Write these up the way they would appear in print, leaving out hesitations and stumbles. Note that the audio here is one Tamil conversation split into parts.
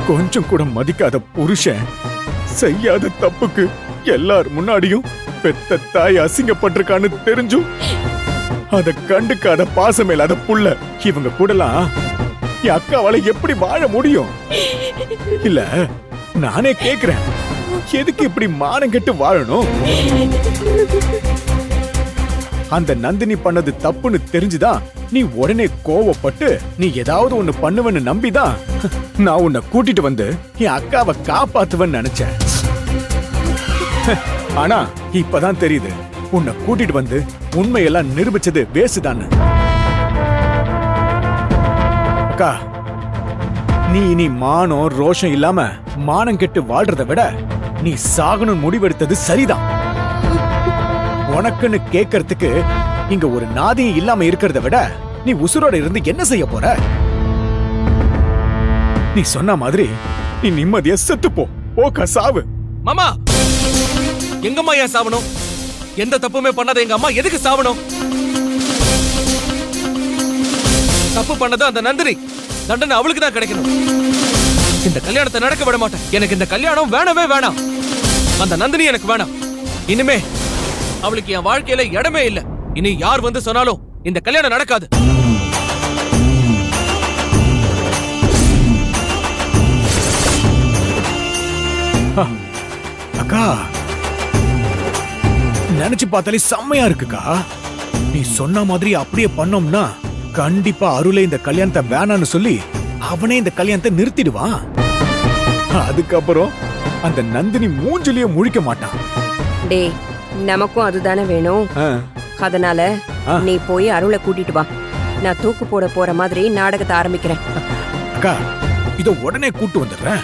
கொஞ்சம் கூட மதிக்காத புருஷன் செய்யாத தப்புக்கு எல்லார் முன்னாடியும் பெத்த தாய் அசிங்கப்பட்டிருக்கான்னு தெரிஞ்சும் அத கண்டுக்காத பாசம் இல்லாத புள்ள இவங்க கூடலாம் என் அக்காவால எப்படி வாழ முடியும்? இல்ல நானே கேக்குறேன், எதுக்கு இப்படி மானம் கெட்டு வாழணும்? அந்த நந்தினி பண்ணது தப்புன்னு தெரிஞ்சுதான் நீ உடனே கோவப்பட்டு நீ ஏதாவது ஒண்ணு பண்ணுவன்னு நம்பிதான் நான் உன்னை கூட்டிட்டு வந்து என் அக்காவை காப்பாத்துவேன்னு நினைச்சேன். ஆனா இப்பதான் தெரியுது, உன்னை கூட்டிட்டு வந்து உண்மையெல்லாம் நிரூபிச்சது வேஸ்ட். அக்கா, நீ இனி மானம் ரோஷம் இல்லாம மானம் கெட்டு வாழ்றதை விட நீ சாகணும் முடிவெடுத்தது சரிதான். உனக்குன்னு கேட்கறதுக்கு இங்க ஒரு நாதியும் இல்லாம இருக்கிறத விட நீ உசுரோட இருந்து என்ன செய்ய போற? நீ சொன்ன மாதிரி நீ நிம்மதியா செத்து போக்கா, சாவு. மாமா, எங்கம்மா ஏன் சாவணும்? எந்த தப்புமே பண்ணாத எங்க அம்மா எதுக்கு சாவணும்? தப்பு பண்ணது அந்த நந்தினி, தண்டனை அவளுக்கு தான் கிடைக்கணும். இந்த கல்யாணத்தை நடக்க விட மாட்டேன். எனக்கு இந்த கல்யாணம் வேணவே வேணாம். அந்த நந்தினி எனக்கு வேணாம். இனிமே அவளுக்கு என் வாழ்க்கையில இடமே இல்ல. இனி யார் வந்து சொன்னாலும் இந்த கல்யாணம் நடக்காது. அக்கா, நினைச்சு பார்த்தாலே செம்மையா இருக்குக்கா. நீ சொன்ன மாதிரி அப்படியே பண்ணோம்னா கண்டிப்பா அருளை இந்த கல்யாணத்தை வேணான்னு சொல்லி அவனே இந்த கல்யாணத்தை நிறுத்திடுவான். அதுக்கப்புறம் அந்த நந்தினி மூஞ்சிலேயே முழிக்க மாட்டான். டேய், நமக்கும் அதுதானே வேணும். அதனால நீ போய் அருளை கூட்டிட்டு வா. நான் தூக்கு போட போற மாதிரி நாடகத்தை ஆரம்பிக்கிறேன். அக்கா, இதோ உடனே கூட்டு வந்துடுறேன்.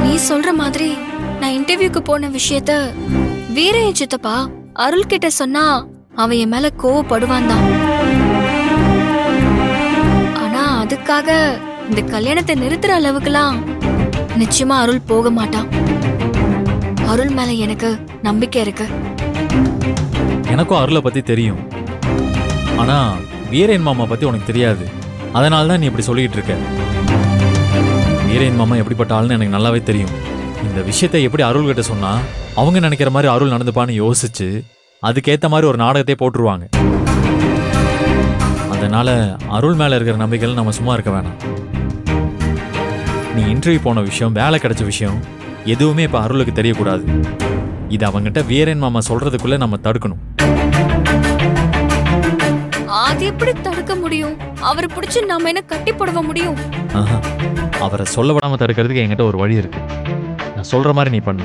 நீ சொல்ற மாதிரி நான் இன்டர்வியூக்கு போன விஷயத்த வேற என் சித்தப்பா அருள் கிட்ட சொன்னா அவன் என் மேல கோவப்படுவான் தான். ஆனா அதுக்காக இந்த கல்யாணத்தை நிறுத்துற அளவுக்குலாம் நிச்சயமா அருள் போக மாட்டான். அருள் மேல எனக்கு நம்பிக்கை இருக்கு. எனக்கும் அருளை பத்தி தெரியும். ஆனா வீரன் மாமா பத்தி உனக்கு தெரியாது. அதனால தான் நீ இப்படி சொல்லிட்டு இருக்க. வீரன் மாமா எப்படிப்பட்ட ஆளுன்னு எனக்கு நல்லாவே தெரியும். இந்த விஷயத்தை எப்படி அருள் கிட்ட சொன்னா அவங்க நினைக்கிற மாதிரி அருள் நடந்துப்பான்னு யோசிச்சு அதுக்கேத்த மாதிரி ஒரு நாடகத்தை போட்டுருவாங்க. அதனால அருள் மேல இருக்கிற நம்பிக்கையில நம்ம சும்மா இருக்க வேணாம். நீ இன்டர்வியூ போன விஷயம், வேலை கிடைச்ச விஷயம் எதுவுமே இப்ப அருளுக்கு தெரியக்கூடாது. இது அவங்கிட்ட வீரன் மாமா சொல்றதுக்குள்ள நம்ம தடுக்கணும். அது எப்படி தடுக்க முடியும்? அவரை பிடிச்சு நாம என்ன கட்டி போடவ முடியும்? அவரை சொல்ல விடாம தடுக்கிறதுக்கு என்கிட்ட ஒரு வழி இருக்கு. நான் சொல்ற மாதிரி நீ பண்ணு.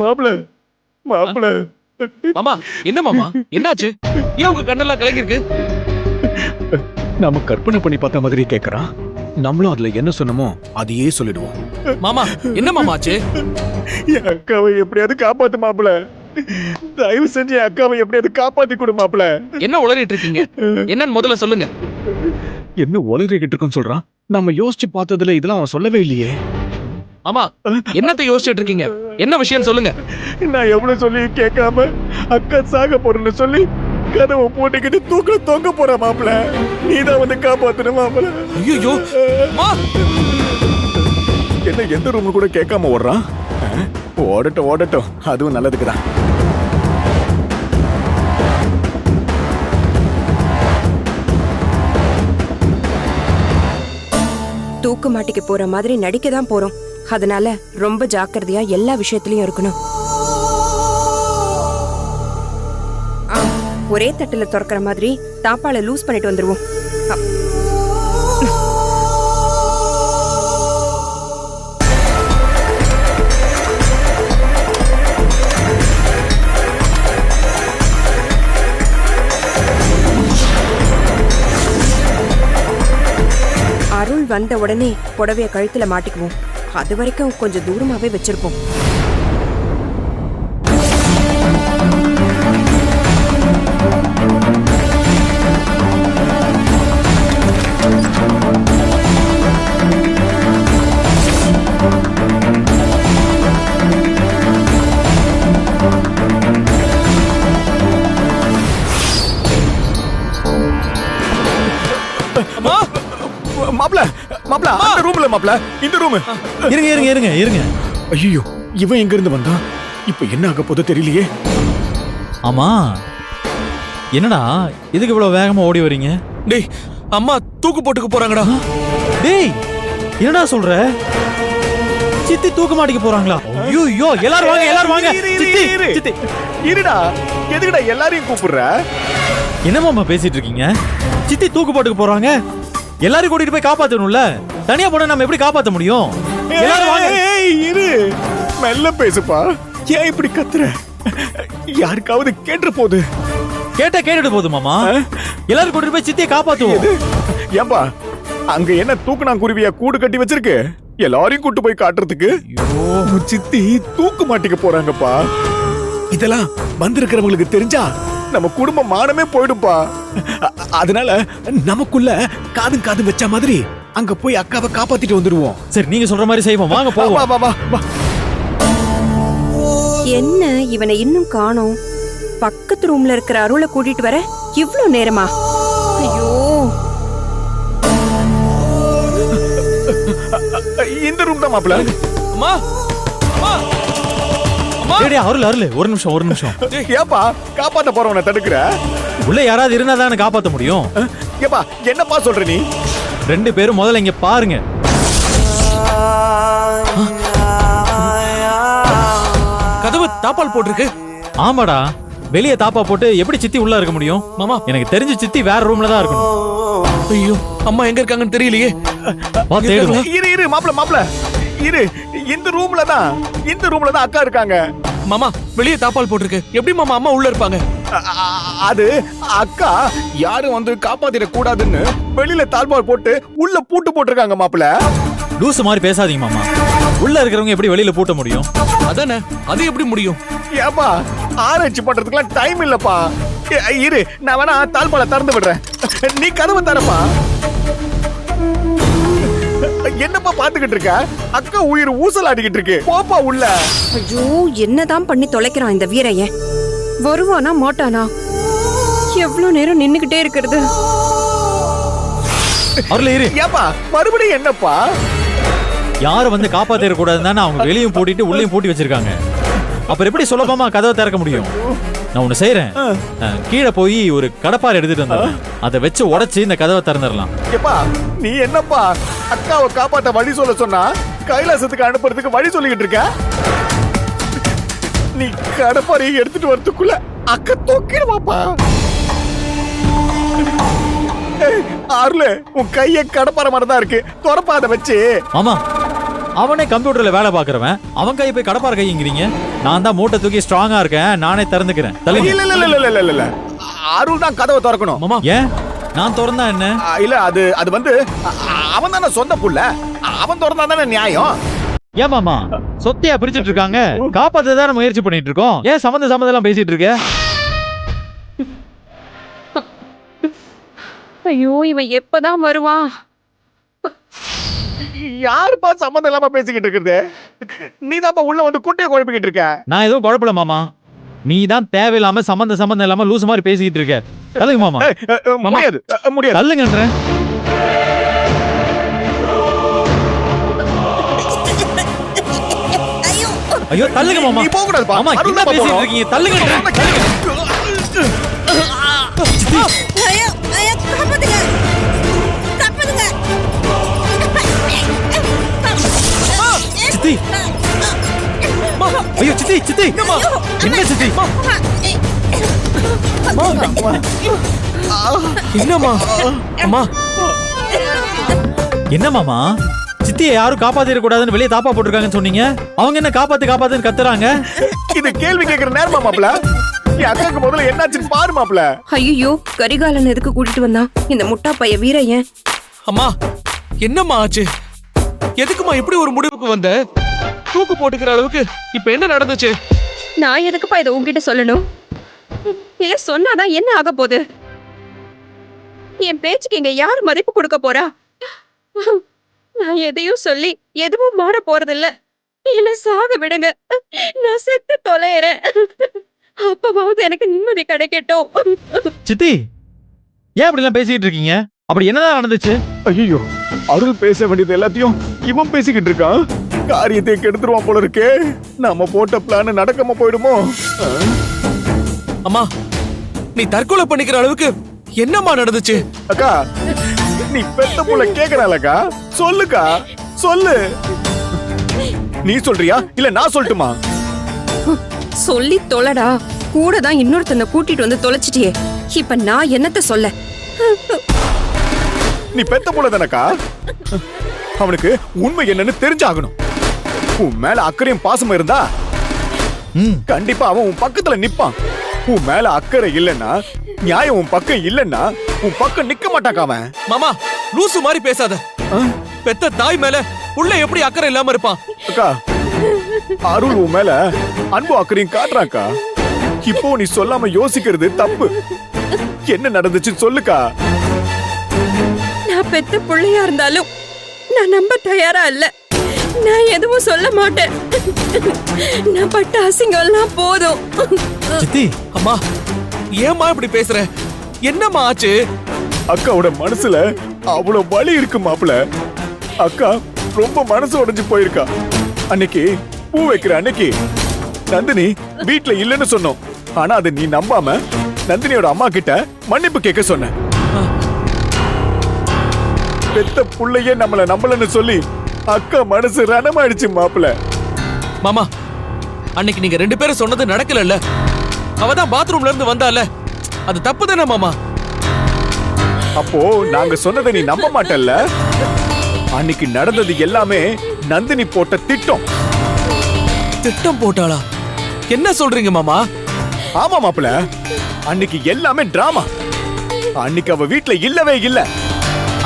மாப்பிள, மாப்பிள. மாமா, என்ன மாமா, என்னாச்சு? ஏன் உங்க கண்ணெல்லாம் கலங்கி இருக்கு? நாம கற்பனை பண்ணி பார்த்த மாதிரி கேக்குறான். நம்மளும் அதுல என்ன சொன்னமோ அதையே சொல்லிடுவோம். மாமா, என்ன மாமா ஆச்சு? என் அக்காவை எப்படியாவது காப்பாத்து மாப்பிள. தயவு செஞ்சு என் அக்காவை எப்படியாவது காப்பாத்தி கொடு மாப்பிள. என்ன உளறிட்டு இருக்கீங்க? என்னன்னு முதல்ல சொல்லுங்க. என்ன உளறிக்கிட்டு இருக்குன்னு சொல்றான்? நம்ம யோசிச்சு பார்த்ததுல இதெல்லாம் அவன் சொல்லவே இல்லையே. ஆமா, என்னத்தை யோசிச்சுட்டு இருக்கீங்க? என்ன விஷயம் சொல்லுங்க. நான் எவ்வளவு சொல்லி கேட்காம அக்கா சாக போறேன்னு சொல்லி கதவை போட்டுக்கிட்டு தூக்கல தொங்க போற மாப்பிள. நீதான் வந்து காப்பாத்துன மாப்பிள. ஐயோ, என்ன எந்த ரூம் கூட கேட்காம ஓடுறான்? ஓடட்டும் ஓடட்டும், அதுவும் நல்லதுக்குதான். தூக்கு மாட்டிக்கு போற மாதிரி நடிக்க தான் போறோம். அதனால ரொம்ப ஜாக்கிரதையா எல்லா விஷயத்திலயும் இருக்கணும். ஒரே தட்டுல திறக்கிற மாதிரி தாப்பால லூஸ் பண்ணிட்டு வந்துருவோம். அருள் வந்த உடனே புடவைய கழுத்துல மாட்டிக்குவோம். அது வரைக்கும் கொஞ்சம் தூரமாவே வச்சிருப்போம். அம்மா மாப்ள மாப்ள அந்த ரூம்ல மாப்ள இந்த ரூம். இருங்க இருங்க இருங்க இருங்க. ஐயோ இவன் எங்க இருந்து வந்தான்? இப்ப என்ன ஆக போதோ தெரியலையே. ஆமா, என்னடா இதுக்கு இவ்வளவு வேகமா ஓடி வரீங்க? டேய், அம்மா தூக்கு போட்டுக்க போறாங்கடா. டேய், என்னடா சொல்ற? சித்தி தூக்க மாட்டிக்க போறாங்களா? ஐயோ, எல்லாரும் வாங்க எல்லாரும் வாங்க. சித்தி சித்தி இருடா, எதுக்குடா எல்லாரையும் கூப்பிடுற? என்ன மாமா பேசிட்டு இருக்கீங்க? சித்தி தூக்கு போட்டுக்க போறாங்க. எல்லாரும் கூட்டிட்டு போய் காப்பாத்தணும்ல. தனியா போனா நம்ம எப்படி காப்பாத்த முடியும்? எல்லாரும் வாங்க. ஏய், இரு, மெல்ல பேசுப்பா. ஏன் இப்படி கத்துற? யாருக்காவது கேட்டு போகுது. கேட்டா கேட்டுட்டு போதும் மாமா. எல்லாரும் கூட்டிட்டு போய் சித்தியை காப்பாத்துவோம். ஏன்பா அங்க என்ன தூக்குனாங்குருவியா கூடு கட்டி வச்சிருக்கு? எல்லாரையும் கூட்டு போய் காட்டுறதுக்கு உன் சித்தி தூக்கு மாட்டிக்க போறாங்கப்பா. இதெல்லாம் வந்திருக்கிறவங்களுக்கு தெரிஞ்சா நம்ம குடும்ப மானமே போயிடும்பா. அதனால நமக்குள்ள காதும் காது வச்ச மாதிரி அங்க போய் அக்காவை காப்பாத்திட்டு வந்துருவோம். சரி, நீங்க சொல்ற மாதிரி செய்வோம். வாங்க வா போவோம். வா வா வா. என்ன இவனை இன்னும் காணோம்? பக்கத்து ரூம்ல இருக்கிற அருளை கூட்டிட்டு வர இவ்ளோ நேரமா? ஐயோ, இந்த ரூம் தான் மாப்ள. அம்மா அம்மா அம்மா. டேய், அருள் அருள், ஒரு நிமிஷம். ஏப்பா காப்பாத்த போறவனை தடுக்கிற? உள்ள யாராவது இருந்தா தானே காப்பாத்த முடியும். ஏப்பா என்னப்பா சொல்ற நீ? ரெண்டு பேரும் முதல்ல இங்க பாருங்க. கதவு தாப்பால் போட்டிருக்கு. ஆமாடா, வெளியே தாப்பா போட்டு எப்படி சித்தி உள்ள இருக்க முடியும்? மாமா, எனக்கு தெரிஞ்சு சித்தி வேற ரூம்ல தான் இருக்கணும். ஐயோ, அம்மா எங்க இருக்காங்கன்னு தெரியலையே. வா தேடுவோம். இரு மாப்ள இரு, இந்த ரூம்ல தான் அக்கா இருக்காங்க. மாமா, வெளியே தாப்பால் போட்டிருக்கு. எப்படி மாமா அம்மா உள்ள இருப்பாங்க? அது அக்கா யாரும் வந்து காப்பாத்திட கூடாதுன்னு வெளியில தாழ்பால் போட்டு உள்ள பூட்டு போட்டிருக்காங்க மாப்ள. லூசு மாதிரி பேசாதீங்க மாமா. உள்ள இருக்கிறவங்க எப்படி வெளியில பூட்ட முடியும்? அதானே, அது எப்படி முடியும்? ஏப்பா ஆராய்ச்சி பண்றதுக்குலாம் டைம் இல்லப்பா. இரு, நான் வேணா தாழ்பாலை திறந்து விடுறேன். நீ கதவை தரப்பா. என்னப்பா பாத்துக்கிட்டு இருக்க? அக்கா உயிர் ஊசலாடிக்கிட்டு இருக்கு. போப்பா உள்ள. ஐயோ, என்னதான் பண்ணி தொலைக்கிறான் இந்த வீரையன்? வருவானா மாட்டானா? எவ்வளவு நேரம் நின்னுகிட்டே இருக்கிறது? அவர்ல இரு. ஏப்பா மறுபடியும் என்னப்பா? யாரும் வந்து காப்பாத்திட கூடாதுன்னு அவங்க வெளியும் பூட்டிட்டு உள்ளேயும் பூட்டி வச்சிருக்காங்க. அப்புறம் எப்படி சுலபமா கதவை திறக்க முடியும்? நான் ஒண்ணு செய்யறேன். கீழே போய் ஒரு கடப்பாரை எடுத்துட்டு வந்துடுறேன். அதை வச்சு உடைச்சு இந்த கதவை திறந்துடலாம். ஏப்பா நீ என்னப்பா அக்காவை காப்பாத்த வழி சொல்ல சொன்னா கைலாசத்துக்கு அனுப்புறதுக்கு வழி சொல்லிக்கிட்டு இருக்க? நீ கடப்பாரையை எடுத்துட்டு வரதுக்குள்ள அக்கா தொக்கிடுவாப்பா. ஆர்ல உன் கைய கடப்பார மாதிரி தான் இருக்கு. துறப்பா அதை வச்சு. ஆமா, அவனே கம்ப்யூட்டர்ல வேலை பாக்குறவன். அவன் கையை போய் கடப்பார கைங்கிறீங்க. நான் தான் மூட்டை தூக்கி ஸ்ட்ராங்கா இருக்கேன். நானே திறந்துக்கிறேன். இல்ல அருள் தான் கதவை திறக்கணும். மாமா, ஏன் நான் திறந்தா என்ன? இல்ல அது வந்து அவன் தானே சொந்த புள்ள. அவன் திறந்தா தானே நியாயம். ஏன் மாமா சொத்தையா பிரிச்சுட்டு இருக்காங்க? காப்பாத்ததான முயற்சி பண்ணிட்டு இருக்கோம். ஏன் சம்பந்தம் எல்லாம் பேசிட்டு இருக்க? ஐயோ, இவன் எப்பதான் வருவான்? யாருப்பா சம்மந்தம் இல்லாம பேசிக்கிட்டு இருக்கிறது? நீதான்ப்பா உள்ள வந்து குட்டையை குழப்பிக்கிட்டு இருக்க. நான் எதுவும் குழப்பல மாமா. நீ தான் தேவையில்லாம சம்பந்தம் இல்லாம லூசு மாதிரி பேசிக்கிட்டு இருக்க. தள்ளுங்க மாமா. முடியாது. தள்ளுங்கன்றேன். ஐயோ தள்ளுங்க மாமா. நீ போக கூடாதுப்பா. மாமா என்ன பேசிட்டு இருக்கீங்க? தள்ளுங்கன்றேன். சித்தி. ஐயோ சித்தி. என்ன சித்தி? என்னம்மா? அம்மா, என்ன மாமா? சித்தியை யாரும் காப்பாத்திட கூடாதுன்னு வெளியே தாப்பா போட்டிருக்காங்கன்னு சொன்னீங்க. அவங்க என்ன காப்பாத்துன்னு கத்துறாங்க? இது கேள்வி கேட்கிற நேரமா மாப்ள? என் அக்காக்கு முதல்ல என்னாச்சுன்னு பாரு மாப்ள. ஐயோ, கரிகாலன் எதுக்கு கூட்டிட்டு வந்தான் இந்த முட்டா பைய வீரையன்? அம்மா, என்னம்மா ஆச்சு? எதுக்குமா இப்படி ஒரு முடிவுக்கு வந்த? தூக்கு போட்டுக்கிற அளவுக்கு இப்ப என்ன நடந்துச்சு? நான் எதுக்குப்பா இதை உன்கிட்ட சொல்லணும்? ஏன் சொன்னாதான் என்ன ஆக போகுது? என் பேச்சுக்கு இங்க யார் மதிப்பு கொடுக்க போறா? நான் எதையும் சொல்லி எதுவும் மாற போறதில்ல. என்ன சாக விடுங்க, நான் செத்து தொலைறேன். அப்பவாவது எனக்கு நிம்மதி கிடைக்கட்டும். சித்தி, ஏன் அப்படி எல்லாம் பேசிட்டு இருக்கீங்க? அப்படி என்னதான் நடந்துச்சு? ஐயோ, அருள் பேச வேண்டியது எல்லாத்தையும் இவன் பேசிக்கிட்டு இருக்கான். காரியத்தை கெடுத்துருவான் போல இருக்கே. நாம போட்ட பிளான் நடக்காம போயிடுமோ? அம்மா, நீ தற்கொலை பண்ணிக்கிற அளவுக்கு என்னம்மா நடந்துச்சு? அக்கா, நீ பெத்த புள்ள கேக்குறாளக்கா? சொல்லுக்கா, சொல்லு. நீ சொல்றியா இல்ல நான் சொல்லட்டுமா? சொல்லி தொலைடா. கூட தான் இன்னொருத்தனை கூட்டிட்டு வந்து தொலைச்சிட்டியே. இப்ப நான் என்னத்த சொல்ல? நீ பெத்த புள்ள தானக்கா? அவனுக்கு உண்மை என்னன்னு தெரிஞ்சாகணும். உன் மேல அக்கறையும் பாசமும் இருந்தா கண்டிப்பா அவன் உன் பக்கத்துல நிப்பான். உன் மேல அக்கறை இல்லைன்னா, நியாயம் உன் பக்கம் இல்லைன்னா உன் பக்கம் நிக்க மாட்டாக்கா அவன். மாமா, லூசு மாதிரி பேசாத. பெத்த தாய் மேல புள்ள எப்படி அக்கறை இல்லாம இருப்பான்? அக்கா, அருள் உன் மேல அன்பு அக்கறையும் காட்டுறாக்கா. இப்போ நீ சொல்லாம யோசிக்கிறது தப்பு. என்ன நடந்துச்சுன்னு சொல்லுக்கா. நான் பெத்த பிள்ளையா இருந்தாலும் நான் நம்ப தயாரா இல்ல. நான் எதுவும் சொல்ல மாட்டேன். நான் பட்ட அசிங்கம்லாம் போதும். சித்தி, அம்மா, ஏம்மா இப்படி பேசுற? என்னம்மா ஆச்சு? அக்காவோட மனசுல அவ்வளவு வலி இருக்கு மாப்பிள. அக்கா ரொம்ப மனசு உடைஞ்சு போயிருக்கா. அன்னைக்கு பூ வைக்கிற அன்னைக்கு நந்தினி வீட்ல இல்லைன்னு சொன்னோம். ஆனா அதை நீ நம்பாம நந்தினியோட அம்மா கிட்ட மன்னிப்பு கேட்க சொன்ன. பெத்த புள்ளையே நம்மள நம்பலன்னு சொல்லி அக்கா மனசு ரணமாயிடுச்சு மாப்பிள. மாமா, அன்னைக்கு நீங்க 2 பேரும் சொன்னது நடக்கலல்ல. அவதான் பாத்ரூம்ல இருந்து வந்தால. அது தப்பு தானே மாமா? அப்போ நாங்க சொன்னதை நீ நம்ப மாட்டல்ல? அன்னைக்கு நடந்தது எல்லாமே நந்தினி போட்ட திட்டம். திட்டம் போட்டாளா? என்ன சொல்றீங்க மாமா? ஆமா மாப்பிள, அன்னைக்கு எல்லாமே டிராமா. அன்னைக்கு அவ வீட்ல இல்லவே இல்ல.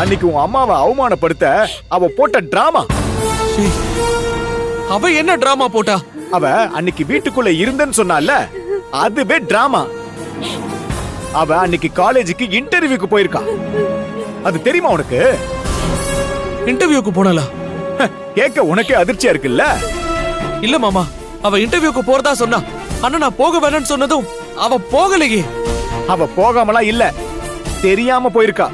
அன்னைக்கு உன் அம்மாவை அவமானப்படுத்த அவ போட்ட டிராமா. அவ என்ன டிராமா போட்டா? அவ அன்னைக்கு வீட்டுக்குள்ள இருந்தேன்னு சொன்னால, அதுவே டிராமா. அவ அன்னைக்கு காலேஜுக்கு இன்டர்வியூக்கு போயிருக்கா. அது தெரியுமா உனக்கு? இன்டர்வியூக்கு போனாளா? கேட்க உனக்கே அதிர்ச்சியா இருக்குல்ல? இல்ல மாமா, அவ இன்டர்வியூக்கு போறதா சொன்னா. ஆனா நான் போக வேணாம்னு சொன்னதும் அவ போகலையே. அவ போகாமலாம் இல்ல, தெரியாம போயிருக்கா.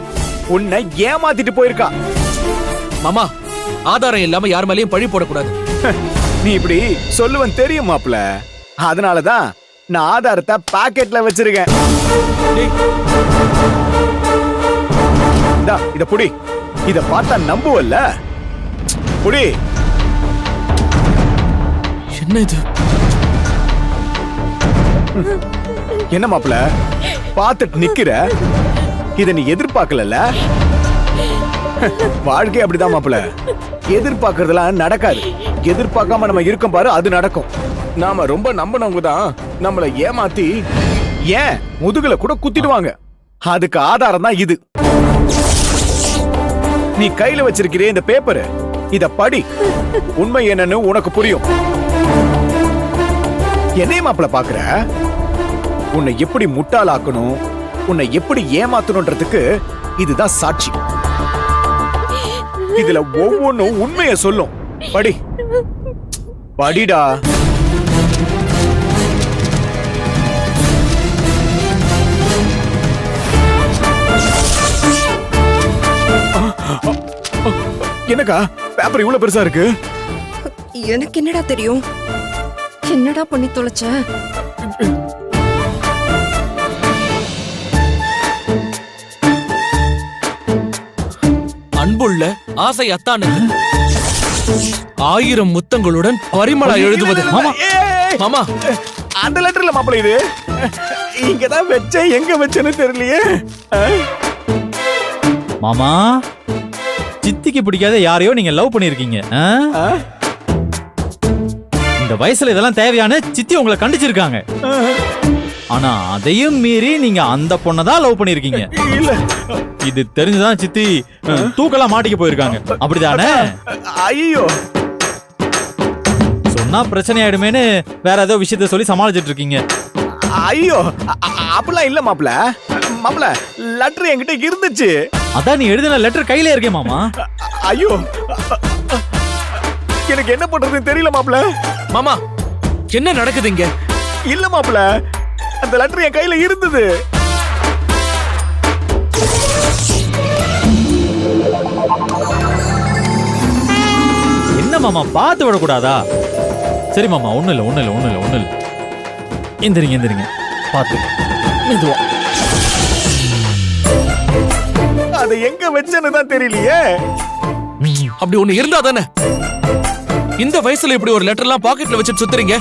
உன்னை ஏமாத்திட்டு போயிருக்கா. மாமா, ஆதாரம் இல்லாம யார் மேலயும் பழி போடக்கூடாது. நீ இப்படி சொல்லுவன் தெரியும் மாப்ள. அதனாலதான் நான் ஆதாரத்தை பாக்கெட்ல வச்சிருக்கேன். டேய், இந்தா, இத புடி. இத பார்த்தா நம்புவல்ல? புடி. என்ன இது? என்ன மாப்ள பார்த்துட்டு நிக்கிற? இத நீ எதிர்பார்க்கல? வாழ்க்கை அப்படிதான் மாப்ள. எதிர்பார்க்கறதெல்லாம் நடக்காது. எதிர்பார்க்காம நம்ம இருக்கோம் பாரு, அது நடக்கும். நாம ரொம்ப நம்பினவங்க தான் நம்மள ஏமாத்தி ஏன் முதுகுல கூட குத்திடுவாங்க. அதுக்கு ஆதாரம் தான் இது. நீ கையில வச்சிருக்கிறே இந்த பேப்பர், இத படி. உண்மை என்னன்னு உனக்கு புரியும். என்னைய மாப்பிள பாக்குற? உன்னை எப்படி முட்டாளாக்கணும், உன்னை எப்படி ஏமாத்தணும்ன்றதுக்கு இதுதான் சாட்சி. இதுல ஒவ்வொன்னும் உண்மைய சொல்லும். படி, படிடா. என்னக்கா பேப்பர் இவ்வளவு பெருசா இருக்கு? எனக்கு என்னடா தெரியும்? என்னடா பண்ணி தொலைச்ச? அன்புள்ள ஆசை அத்தானுக்கு 1000 முத்தங்களுடன் பரிமளா எழுதுவது. மாமா, மாமா, அந்த லெட்டர்ல மாப்பிள இது இங்கதான் வச்சேன், எங்க வச்சேன்னு தெரியலையே. மாமா, சித்திக்கு பிடிக்காத யாரையோ நீங்க லவ் பண்ணிருக்கீங்க. இந்த வயசுல இதெல்லாம் தேவையான? சித்தி உங்களை கண்டிச்சிருக்காங்க. ஆனா அதையும் மீறி நீங்க அந்த பொண்ணை தான் லவ் பண்ணிருக்கீங்க. இல்ல. இது தெரிஞ்சுதான் சித்தி தூக்கலாம் மாட்டிக்க போயிருக்காங்க. அப்படிதானே? ஐயோ, சொன்னா பிரச்சனை ஆயிடுமேன்னு வேற ஏதோ விஷயத்த சொல்லி சமாளிச்சிட்டு இருக்கீங்க. ஐயோ, அப்படிலாம் இல்ல மாப்ள. மாப்ள, லெட்டர் என்கிட்ட இருந்துச்சு. அதான் நீ எழுதின லெட்டர் கையில இருக்கே மாமா. ஐயோ, எனக்கு என்ன பண்றதுன்னு தெரியல மாப்ள. மாமா என்ன நடக்குது இங்க? இல்ல மாப்ள, அந்த லெட்டர் என் கையில இருந்தது. என்ன மாமா பார்த்து விடக்கூடாதா? சரி மாமா, ஒண்ணு இல்ல. எந்திரிங்க பார்த்து மெதுவா. அதை எங்க வச்சேன்னு தான் தெரியலையே. அப்படி ஒண்ணு இருந்தா தானே இந்த வயசுல இப்படி ஒரு லெட்டர் எல்லாம் பாக்கெட்ல வச்சு சுத்துறீங்க?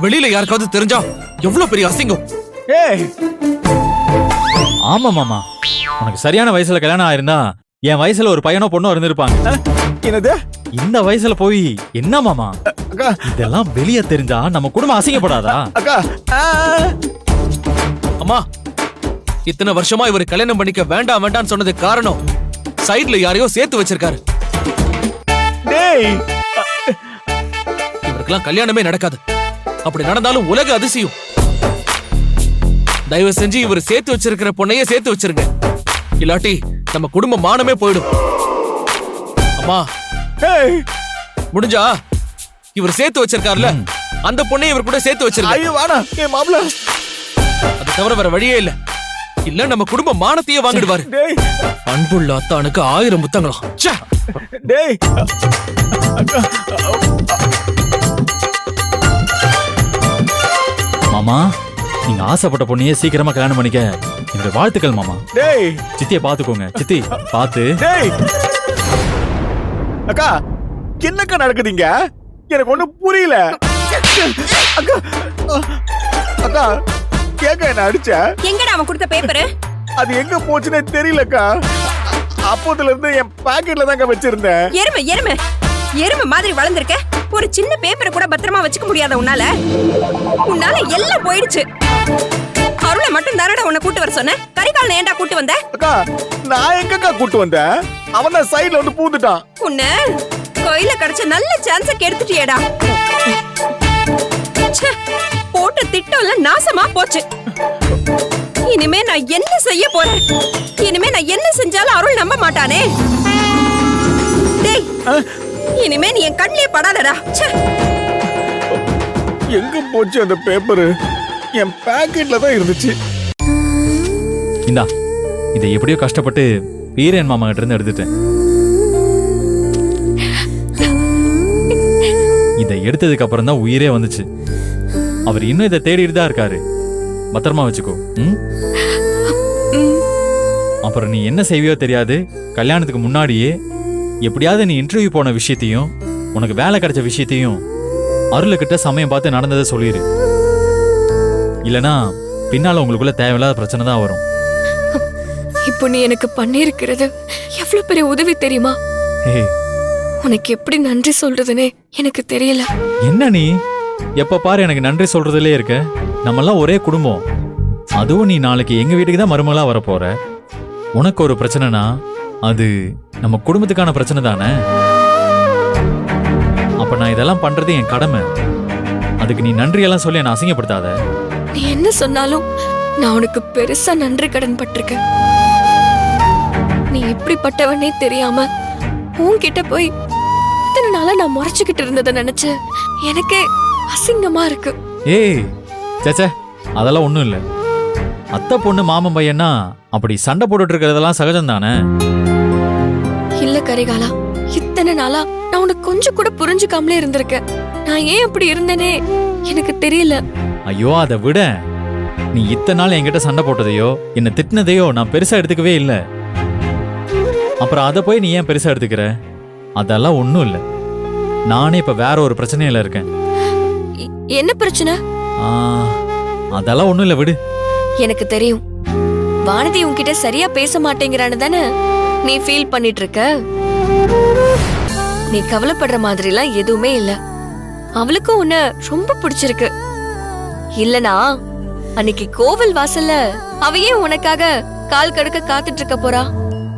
வெளியில யாருக்காவது தெரிஞ்சா எவ்வளவு பெரிய அசிங்கம். ஏய், ஆமா மாமா, உனக்கு சரியான வயசுல கல்யாணம் ஆயிருந்தா என் வயசுல ஒரு பையனோ பொண்ணோ இருந்திருப்பாங்க. என்னது? இந்த வயசுல போய் என்ன மாமா அக்கா, இதெல்லாம் வெளியே தெரிஞ்சா நம்ம குடும்பம் அசிங்கப்படாதா? அக்கா. அம்மா, இத்தனை வருஷமா இவர் கல்யாணம் பண்ணிக்க வேண்டாம் வேண்டாம்னு சொன்னது காரணம் சைடுல யாரையோ சேர்த்து வச்சிருக்காரு. டேய், இவருக்கெல்லாம் கல்யாணமே நடக்காது. அப்படி நடந்தாலும் உலக அதிசயம். தயவு செஞ்சு இவர் சேர்த்து வச்சிருக்கிற பொண்ணையே சேர்த்து வச்சிருங்க. இல்லாட்டி நம்ம குடும்ப மானமே போயிடும். அம்மா, ஏய், முடிஞ்சா இவர் சேர்த்து வச்சிருக்காருல அந்த பொண்ணை இவர் கூட சேர்த்து வச்சிருங்க. ஐயோ வாடா. ஏய் மாப்ள. அது தவிர வேற வழியே இல்ல. இல்ல நம்ம குடும்ப மானத்தையே வாங்கிடுவாரு. டேய், அன்புள்ள அத்தானுக்கு 1000 முத்தங்களாம். ச்சே. டேய். அக்கா. மாமா, நீங்க ஆசைப்பட்ட பொண்ணையே சீக்கிரமா கல்யாணம் பண்ணிக்க என்னுடைய வாழ்த்துக்கள் மாமா. டேய். சித்தியை பாத்துக்கோங்க. சித்தி பாத்து. டேய். அக்கா, என்னக்கா நடக்குதுங்க? எனக்கு ஒண்ணும் புரியல. அக்கா. அக்கா, கேக்க என்ன அடிச்ச? எங்கடா அவன் கொடுத்த பேப்பரு? அது எங்க போச்சுன்னே தெரியலக்கா. அப்போதுல இருந்து என் பாக்கெட்ல தாங்க வச்சிருந்தேன். எருமை மாதிரி வளர்ந்திருக்க. ஒரு சின்ன பேப்பரை கூட பத்திரமா வச்சுக்க முடியாத உன்னால எல்லாம் போயிடுச்சு. அருளை மட்டும் தானடா உன்னை கூட்டு வர சொன்ன. கரிகாலனை ஏன்டா கூட்டு வந்த? அக்கா, நான் எங்கக்கா கூட்டு வந்தேன்? அவன் தான் சைடுல வந்து பூந்துட்டான். உன்னை கையில கிடைச்ச நல்ல சான்ஸ கெடுத்துட்டியேடா. ச்சே, போட்ட திட்டம் எல்லாம் நாசமா போச்சு. இனிமே நான் என்ன செய்ய போறேன்? இனிமே நான் என்ன செஞ்சாலும் அருள் நம்ப மாட்டானே. டேய், இனிமே நீ என் கண்ணிலே படாதடா. ச்சே. எங்க போச்சு அந்த பேப்பரு? என் பாக்கெட்ல தான் இருந்துச்சு. இந்தா, இதை எப்படியோ கஷ்டப்பட்டு வீரன் மாமா கிட்ட இருந்து எடுத்துட்டேன். இதை எடுத்ததுக்கு அப்புறம் தான் உயிரே வந்துச்சு. அவர் இன்னும் இதை தேடிட்டு தான் இருக்காரு. பத்திரமா வச்சுக்கோ. அப்புறம் நீ என்ன செய்வியோ தெரியாது. கல்யாணத்துக்கு முன்னாடியே எப்படியாவது நீ இன்டர்வியூ போன விஷயத்தையும் உனக்கு வேலை கிடைச்ச விஷயத்தையும் அருள்கிட்ட சமயம் பார்த்து நடந்ததை சொல்லிடு. இல்லனா பின்னால உங்களுக்குள்ள தேவையில்லாத பிரச்சனை தான் வரும். இப்போ நீ எனக்கு பண்ணிருக்கிறது எவ்வளவு பெரிய உதவி தெரியுமா? ஏய், உனக்கு எப்படி நன்றி சொல்றதுன்னே எனக்கு தெரியல. என்ன நீ எப்ப பாரு எனக்கு நன்றி சொல்றதுலே இருக்க? நம்மெல்லாம் ஒரே குடும்பம். அதுவும் நீ நாளைக்கு எங்க வீட்டுக்கு தான் மருமகளா வரப்போற. உனக்கு ஒரு பிரச்சனைனா அது நம்ம குடும்பத்துக்கான பிரச்சனை தானே. அப்ப நான் இதெல்லாம் பண்றது என் கடமை. அதுக்கு நீ நன்றி எல்லாம் சொல்லி என்ன அசிங்கப்படுத்தாத. நீ என்ன சொன்னாலும் நான் உனக்கு பெருசா நன்றி கடன் பட்டிருக்கேன். நீ இப்படிப்பட்டவனே தெரியாம உன்கிட்ட போய் இத்தனை நாளா நான் முறைச்சுக்கிட்டு இருந்ததை நினைச்சு எனக்கே அசிங்கமா இருக்கு. ஏய் சேச்சே, அதெல்லாம் ஒண்ணும் இல்ல. அத்தை பொண்ணு மாமன் பையனா அப்படி சண்டை போட்டுட்டு இருக்கிறதெல்லாம் சகஜம் தானே. இல்ல கரிகாலா, இத்தனை நாளா நான் உனக்கு கொஞ்சம் கூட புரிஞ்சுக்காமலே இருந்திருக்கேன். நான் ஏன் அப்படி இருந்தேனே எனக்கு தெரியல. ஐயோ, அதை விட நீ இத்தனை நாள் என்கிட்ட சண்டை போட்டதையோ என்ன திட்டினதையோ நான் பெருசா எடுத்துக்கவே இல்லை. அப்புறம் அதை போய் நீ ஏன் பெருசா எடுத்துக்கிற? அதெல்லாம் ஒண்ணும் இல்லை. நானே இப்ப வேற ஒரு பிரச்சனையில இருக்கேன். என்ன பிரச்சனை? அதெல்லாம் ஒண்ணும் இல்லை, விடு. எனக்கு தெரியும். வானதி உன்கிட்ட சரியா பேச மாட்டேங்கிறான்னு தானே நீ ஃபீல் பண்ணிட்டு இருக்க. நீ கவலைப்படுற மாதிரிலாம் எதுவுமே இல்ல. அவளுக்கும் உன்னை ரொம்ப பிடிச்சிருக்கு. இல்லனா அன்னைக்கு கோவில் வாசல்ல அவ ஏன் உனக்காக கால் கடுக்க காத்துட்டு இருக்க போறா?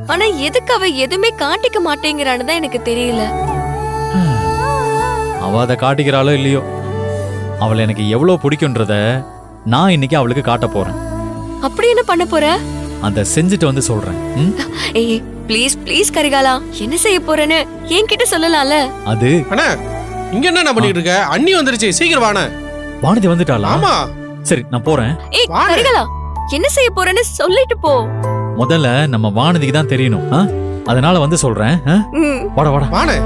ஆனா எதுக்கு அவ எதுவுமே காட்டிக்க மாட்டேங்கிறான்னு தான் எனக்கு தெரியல. அவ அதை காட்டிக்கிறாளோ இல்லையோ, அவளை எனக்கு எவ்வளவு பிடிக்கும்ன்றத நான் இன்னைக்கு அவளுக்கு காட்ட போறேன். அப்படி என்ன பண்ண போற? அதை செஞ்சுட்டு வந்து சொல்றேன். ம்? ஏய் ப்ளீஸ் ப்ளீஸ் கரிகாலா, என்ன செய்ய போறேன்னு என்கிட்ட சொல்லலாம்ல? அது அண்ணா இங்க என்ன பண்ணிட்டு இருக்க? அண்ணி வந்துருச்சு, சீக்கிரம் வாண்ணே. வானதி வந்துட்டாளா? ஆமா. சரி நான் போறேன். ஏய் வாணே. கரிகாலா, என்ன செய்ய போறேன்னு சொல்லிட்டு போ. முதல்ல நம்ம வானதிக்கு தான் தெரியணும். அதனால வந்து சொல்றேன். ம். வாடா வாடா. வாண்ணே.